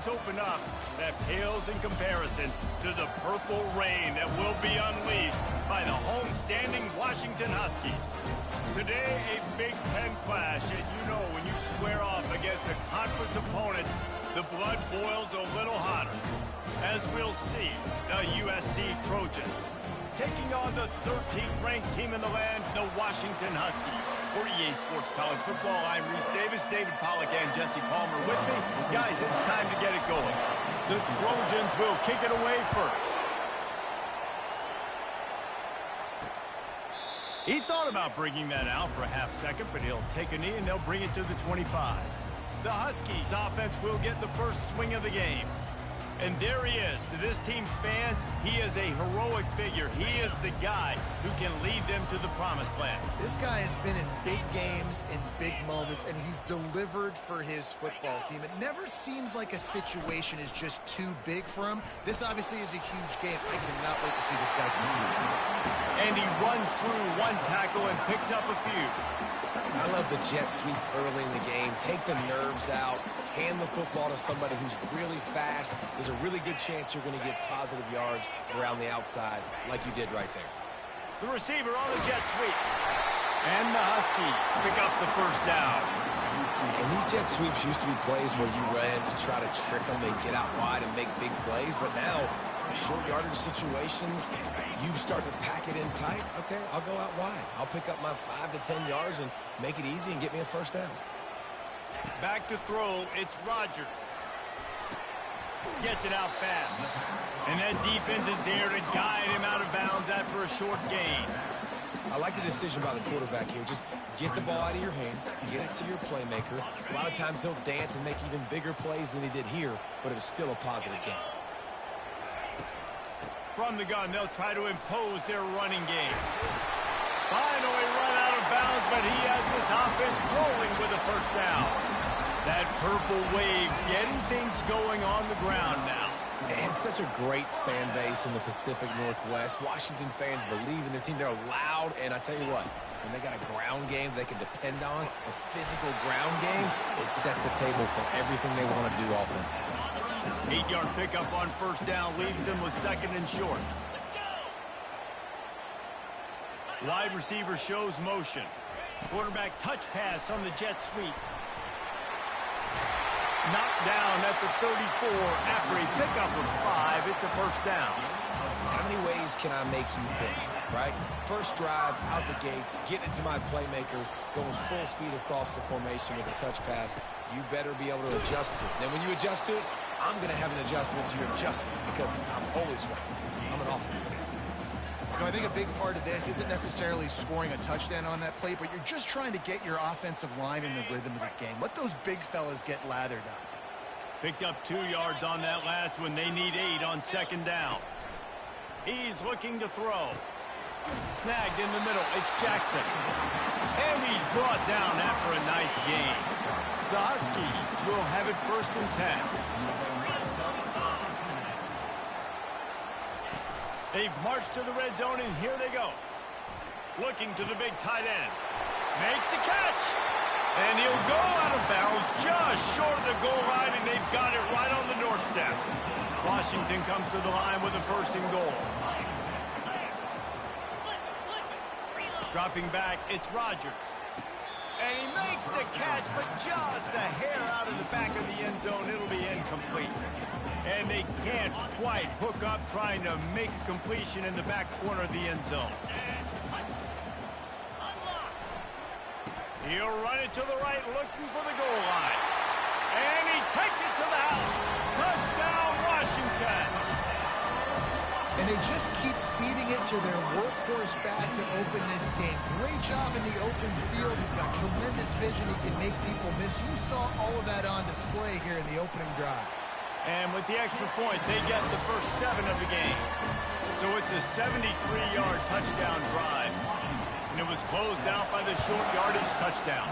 things open up, that pales in comparison to the purple rain that will be unleashed by the home-standing Washington Huskies. Today, a Big Ten clash, and you know when you square off against a conference opponent, the blood boils a little hotter. As we'll see, the USC Trojans taking on the 13th ranked team in the land, the Washington Huskies. For EA Sports College Football, I'm Reese Davis, David Pollack, and Jesse Palmer with me. Guys, it's time to get it going. The Trojans will kick it away first. He thought about bringing that out for a half second, but he'll take a knee and they'll bring it to the 25. The Huskies offense will get the first swing of the game. And there he is. To this team's fans, he is a heroic figure. He is the guy who can lead them to the promised land. This guy has been in big games, in big moments, and he's delivered for his football team. It never seems like a situation is just too big for him. This obviously is a huge game. I cannot wait to see this guy compete. And he runs through one tackle and picks up a few. I love the jet sweep early in the game. Take the nerves out. Hand the football to somebody who's really fast. There's a really good chance you're going to get positive yards around the outside like you did right there. The receiver on the jet sweep. And the Huskies pick up the first down. And these jet sweeps used to be plays where you ran to try to trick them and get out wide and make big plays. But now, short yardage situations, you start to pack it in tight. Okay, I'll go out wide. I'll pick up my 5 to 10 yards and make it easy and get me a first down. Back to throw, it's Rodgers. Gets it out fast. And that defense is there to guide him out of bounds after a short gain. I like the decision by the quarterback here. Just get the ball out of your hands, get it to your playmaker. A lot of times he'll dance and make even bigger plays than he did here, but it was still a positive game. From the gun, they'll try to impose their running game. Finally run out of bounds, but he has this offense rolling with a first down. That purple wave getting things going on the ground now. And such a great fan base in the Pacific Northwest. Washington fans believe in their team. They're loud, and I tell you what, when they got a ground game they can depend on, a physical ground game, it sets the table for everything they want to do offensively. 8-yard pickup on first down leaves them with second and short. Wide receiver shows motion. Quarterback touch pass on the jet sweep. Knocked down at the 34 after a pickup of 5. It's a first down. How many ways can I make you think, right? First drive, out the gates, getting it to my playmaker, going full speed across the formation with a touch pass. You better be able to adjust to it. Then when you adjust to it, I'm going to have an adjustment to your adjustment because I'm always right. I'm an offensive guy. You know, I think a big part of this isn't necessarily scoring a touchdown on that play, but you're just trying to get your offensive line in the rhythm of the game. Let those big fellas get lathered up. Picked up 2 yards on that last one. They need 8 on second down. He's looking to throw. Snagged in the middle. It's Jackson. And he's brought down after a nice gain. The Huskies will have it first and 10. They've marched to the red zone, and here they go. Looking to the big tight end. Makes the catch. And he'll go out of bounds just short of the goal line, and they've got it right on the doorstep. Washington comes to the line with a first and goal. Dropping back, it's Rodgers. And he makes the catch, but just a hair out of the back of the end zone. It'll be incomplete. And they can't quite hook up trying to make a completion in the back corner of the end zone. He'll run it to the right, looking for the goal line. And he takes it to the house. Touchdown, Washington. And they just keep feeding it to their workhorse back to open this game. Great job in the open field. He's got tremendous vision. He can make people miss. You saw all of that on display here in the opening drive. And with the extra point, they get the first 7 of the game. So it's a 73-yard touchdown drive. And it was closed out by the short yardage touchdown.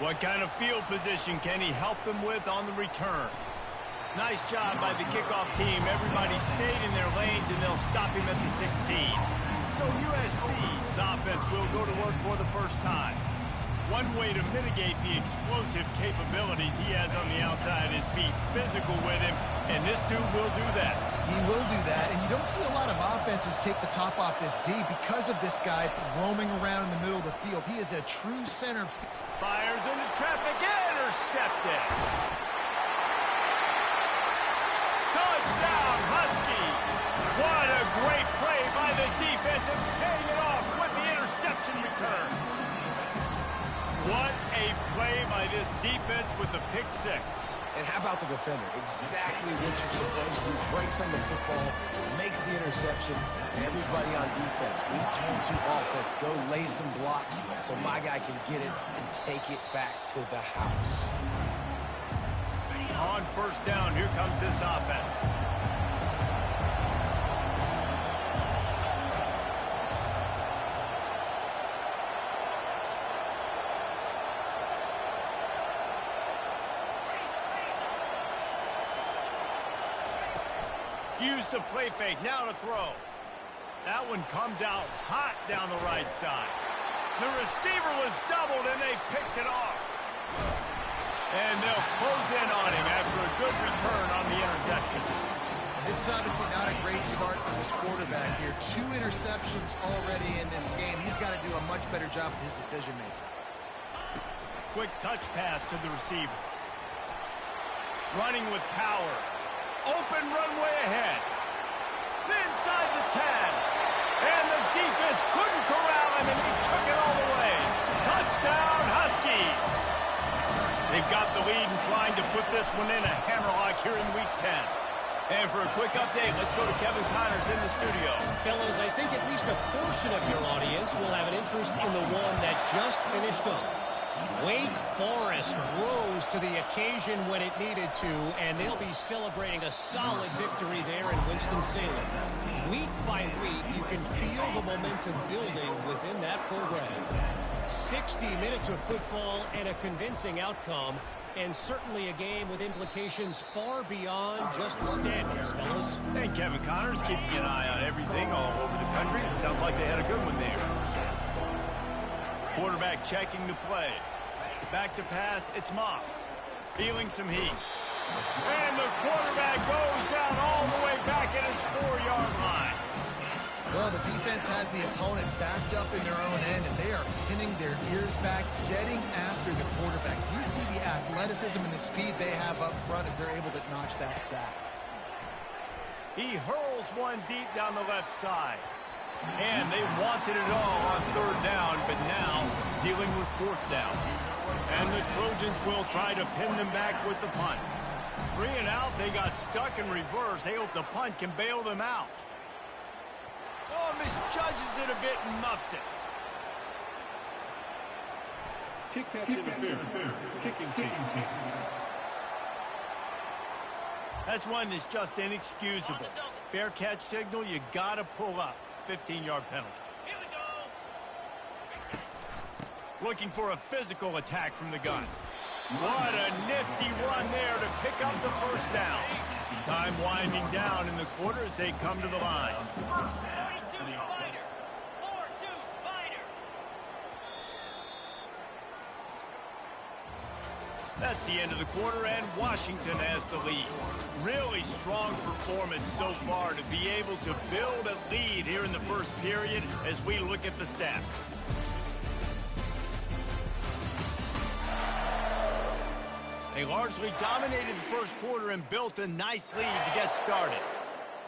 What kind of field position can he help them with on the return? Nice job by the kickoff team. Everybody stayed in their lanes, and they'll stop him at the 16. So USC's offense will go to work for the first time. One way to mitigate the explosive capabilities he has on the outside is be physical with him, and this dude will do that. He will do that, and you don't see a lot of offenses take the top off this D because of this guy roaming around in the middle of the field. He is a true center. Fires into traffic, intercepted. Touchdown, Husky. What a great play by the defense and paying it off with the interception return. What a play by this defense with the pick six. And how about the defender? Exactly what you're supposed to. Breaks on the football, makes the interception. Everybody on defense, we turn to offense. Go lay some blocks so my guy can get it and take it back to the house. On first down, here comes this offense. Use the play fake, now to throw. That one comes out hot down the right side. The receiver was doubled and they picked it off. And they'll close in on him after a good return on the interception. This is obviously not a great start for this quarterback here. 2 interceptions already in this game. He's got to do a much better job with his decision-making. Quick touch pass to the receiver. Running with power. Open runway ahead. Inside the 10. And the defense couldn't corral him, and he took it all the way. Touchdown, Huskies. They've got the lead and trying to put this one in a hammerlock here in Week 10. And for a quick update, let's go to Kevin Connors in the studio. Fellas, I think at least a portion of your audience will have an interest in the one that just finished up. Wake Forest rose to the occasion when it needed to, and they'll be celebrating a solid victory there in Winston-Salem. Week by week, you can feel the momentum building within that program. 60 minutes of football and a convincing outcome, and certainly a game with implications far beyond just the standings, fellas. And Kevin Connors keeping an eye on everything all over the country. It sounds like they had a good one there. Quarterback checking the play. Back to pass, it's Moss. Feeling some heat. And the quarterback goes down all the way back at his 4-yard line. Well, the defense has the opponent backed up in their own end, and they are pinning their ears back, getting after the quarterback. You see the athleticism and the speed they have up front as they're able to notch that sack. He hurls one deep down the left side. And they wanted it all on 3rd down, but now dealing with 4th down. And the Trojans will try to pin them back with the punt. 3 and out, they got stuck in reverse. They hope the punt can bail them out. Oh, misjudges it a bit and muffs it. Kick catch interference. Kicking team. That's one that's just inexcusable. Fair catch signal, you got to pull up. 15-yard penalty. Here we go. Looking for a physical attack from the gun. What a nifty run there to pick up the first down. Time winding down in the quarter as they come to the line. 42 Spider. 4-2 Spider. That's the end of the quarter, and Washington has the lead. Really strong performance so far to be able to build a lead here in the first period as we look at the stats. They largely dominated the first quarter and built a nice lead to get started.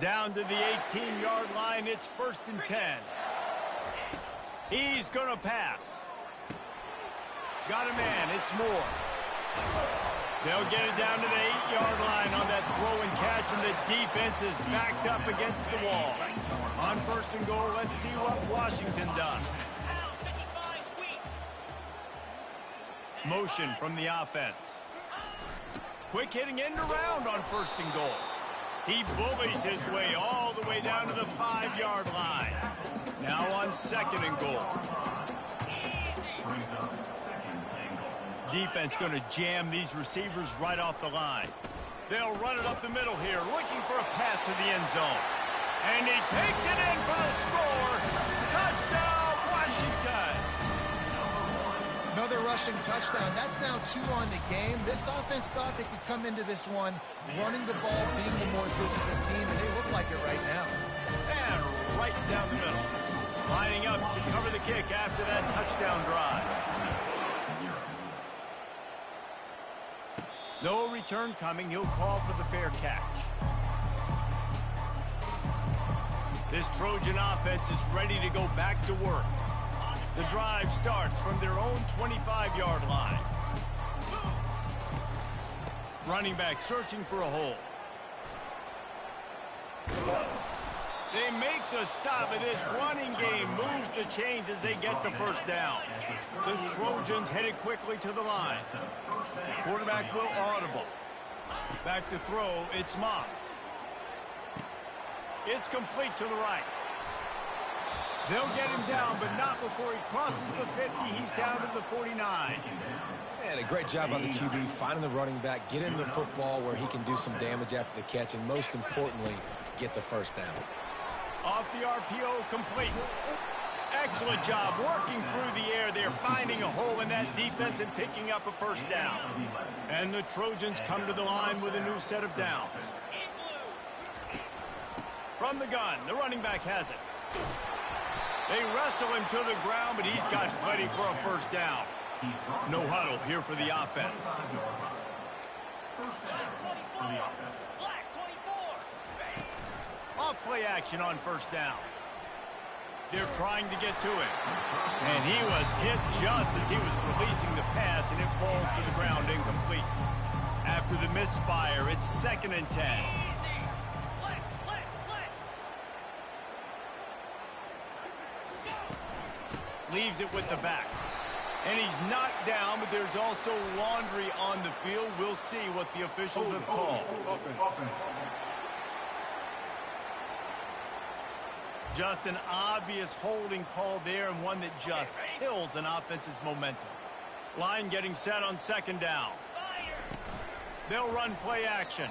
Down to the 18-yard line, it's 1st and 10. He's going to pass. Got a man, it's Moore. They'll get it down to the 8-yard line on that throw and catch, and the defense is backed up against the wall. On 1st and goal, let's see what Washington does. Motion from the offense. Quick hitting end around on 1st and goal. He bullies his way all the way down to the 5-yard line. Now on 2nd and goal. Defense going to jam these receivers right off the line. They'll run it up the middle here, looking for a path to the end zone. And he takes it in for the score. Touchdown, Washington. Another rushing touchdown. That's now 2 on the game. This offense thought they could come into this one running the ball, being the more physical team, and they look like it right now. And right down the middle. Lining up to cover the kick after that touchdown drive. No return coming. He'll call for the fair catch. This Trojan offense is ready to go back to work. The drive starts from their own 25-yard line. Running back searching for a hole. They make the stop, and this running game moves the chains as they get the first down. The Trojans headed quickly to the line. Quarterback will audible. Back to throw, it's Moss. It's complete to the right. They'll get him down, but not before he crosses the 50. He's down to the 49. And a great job by the QB finding the running back, get him the football where he can do some damage after the catch, and most importantly, get the first down. Off the RPO, complete. Excellent job working through the air there, finding a hole in that defense and picking up a first down. And the Trojans come to the line with a new set of downs. From the gun, the running back has it. They wrestle him to the ground, but he's got plenty for a first down. No huddle here for the offense. Off play action on first down. They're trying to get to him. And he was hit just as he was releasing the pass, and it falls to the ground incomplete. After the misfire, it's 2nd and 10. Leaves it with the back. And he's knocked down, but there's also laundry on the field. We'll see what the officials have called. Just an obvious holding call there, and one that just kills an offense's momentum. Line getting set on 2nd down. They'll run play action.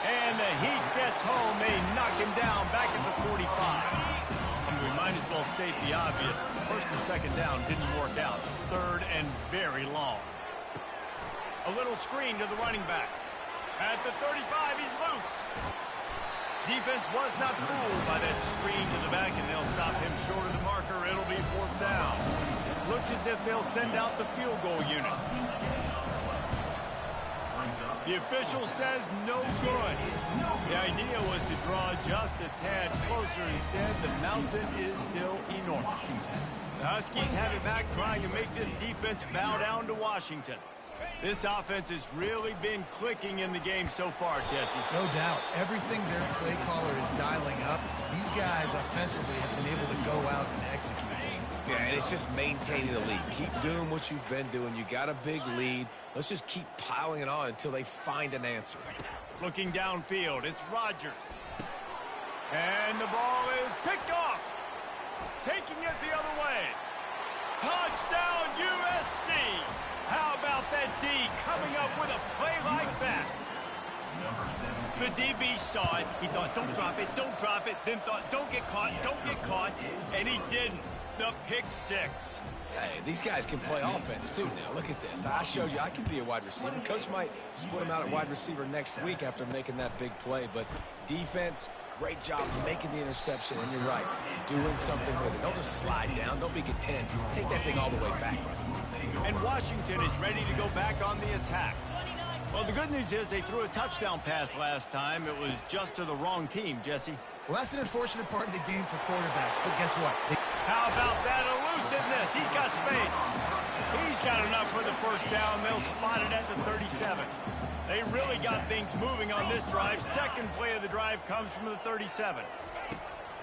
And the heat gets home. They knock him down back at the 45. We might as well state the obvious. 1st and 2nd down didn't work out. 3rd and very long. A little screen to the running back. At the 35, he's loose. Defense was not fooled by that screen to the back, and they'll stop him short of the marker. It'll be 4th down. Looks as if they'll send out the field goal unit. The official says no good. The idea was to draw just a tad closer. Instead, the mountain is still enormous. The Huskies have it back, trying to make this defense bow down to Washington. This offense has really been clicking in the game so far, Jesse. No doubt. Everything their play caller is dialing up, these guys offensively have been able to go out and execute. Yeah, and it's just maintaining the lead. Keep doing what you've been doing. You got a big lead. Let's just keep piling it on until they find an answer. Looking downfield, it's Rodgers. And the ball is picked off. Taking it the other way. Touchdown, USC. How about that D coming up with a play like that? The DB saw it. He thought, don't drop it, don't drop it. Then thought, don't get caught, don't get caught. And he didn't. The pick six. Hey, these guys can play offense, too. Now, look at this. I showed you I can be a wide receiver. Coach might split him out at wide receiver next week after making that big play. But defense, great job making the interception. And you're right, doing something with it. Don't just slide down. Don't be content. Take that thing all the way back. And Washington is ready to go back on the attack. Well, the good news is they threw a touchdown pass last time. It was just to the wrong team, Jesse. Well, that's an unfortunate part of the game for quarterbacks. But guess what? How about that elusiveness? He's got space. He's got enough for the first down. They'll spot it at the 37. They really got things moving on this drive. Second play of the drive comes from the 37.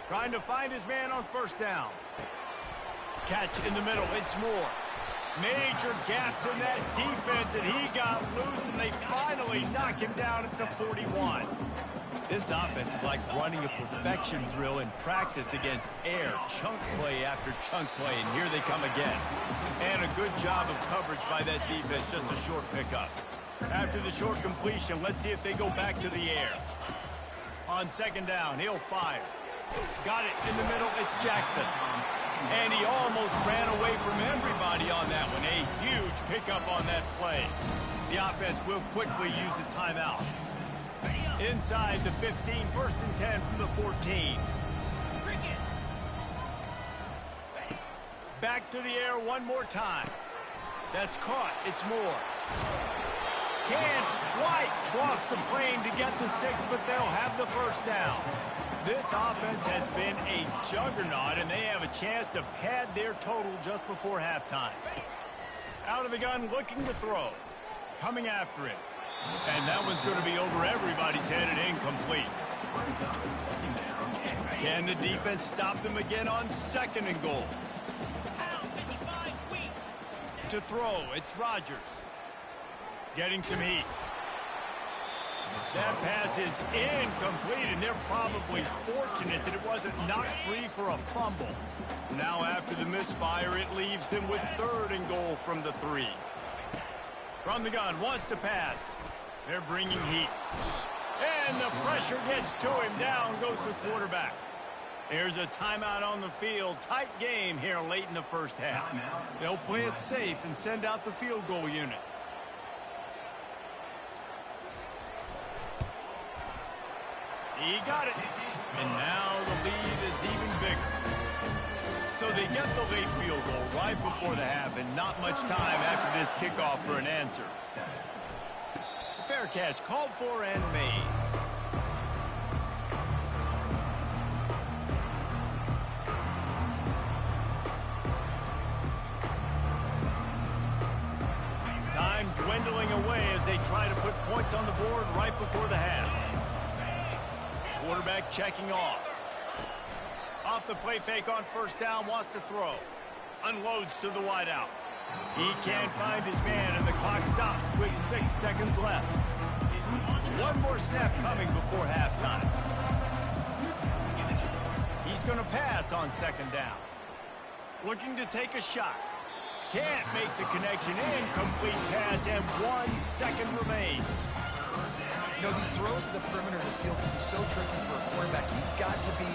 Trying to find his man on first down. Catch in the middle. It's Moore. Major gaps in that defense, and he got loose, and they finally knock him down at the 41. This offense is like running a perfection drill in practice against air. Chunk play after chunk play, and here they come again. And a good job of coverage by that defense, just a short pickup. After the short completion, let's see if they go back to the air. On second down, he'll fire. Got it in the middle, it's Jackson. And he almost ran away from everybody on that one. A huge pickup on that play. The offense will quickly use a timeout. Inside the 15, 1st and 10 from the 14. Back to the air one more time. That's caught. It's Moore. Can White cross the plane to get the 6, but they'll have the first down. This offense has been a juggernaut, and they have a chance to pad their total just before halftime. Out of the gun, looking to throw. Coming after it. And that one's going to be over everybody's head and incomplete. Can the defense stop them again on 2nd and goal? To throw, it's Rodgers. Getting some heat. That pass is incomplete, and they're probably fortunate that it wasn't knocked free for a fumble. Now after the misfire, it leaves them with 3rd and goal from the 3. From the gun, wants to pass. They're bringing heat. And the pressure gets to him. Down goes the quarterback. There's a timeout on the field. Tight game here late in the first half. They'll play it safe and send out the field goal unit. He got it. And now the lead is even bigger. So they get the late field goal right before the half, and not much time after this kickoff for an answer. Fair catch called for and made. Time dwindling away as they try to put points on the board right before the half. Quarterback checking off. Off the play fake on 1st down, wants to throw. Unloads to the wideout. He can't find his man, and the clock stops with 6 seconds left. One more snap coming before halftime. He's going to pass on 2nd down. Looking to take a shot. Can't make the connection. Incomplete pass, and 1 second remains. You know, these throws to the perimeter of the field can be so tricky for a quarterback. You've got to be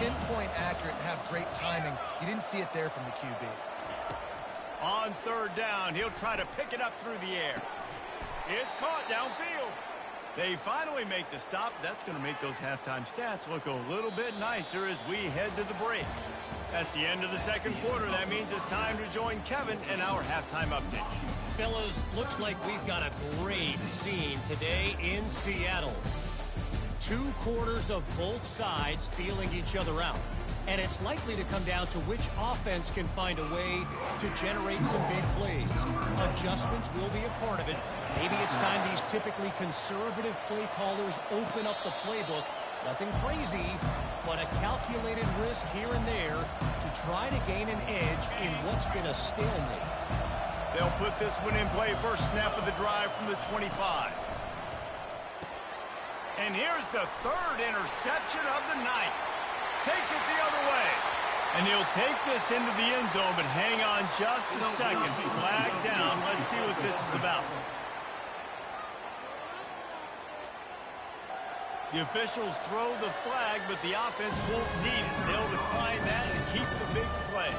pinpoint accurate and have great timing. You didn't see it there from the QB. On 3rd down, he'll try to pick it up through the air. It's caught downfield. They finally make the stop. That's going to make those halftime stats look a little bit nicer as we head to the break. That's the end of the 2nd quarter. That means it's time to join Kevin in our halftime update. Fellas, looks like we've got a great scene today in Seattle. 2 quarters of both sides feeling each other out. And it's likely to come down to which offense can find a way to generate some big plays. Adjustments will be a part of it. Maybe it's time these typically conservative play callers open up the playbook. Nothing crazy, but a calculated risk here and there to try to gain an edge in what's been a stalemate. They'll put this one in play. First snap of the drive from the 25. And here's the 3rd interception of the night. Takes it the other way. And he'll take this into the end zone, but hang on just a second. Flag down. Let's see what this is about. The officials throw the flag, but the offense won't need it. They'll decline that and keep the big play.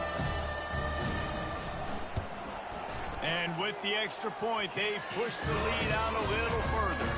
And with the extra point, they push the lead out a little further.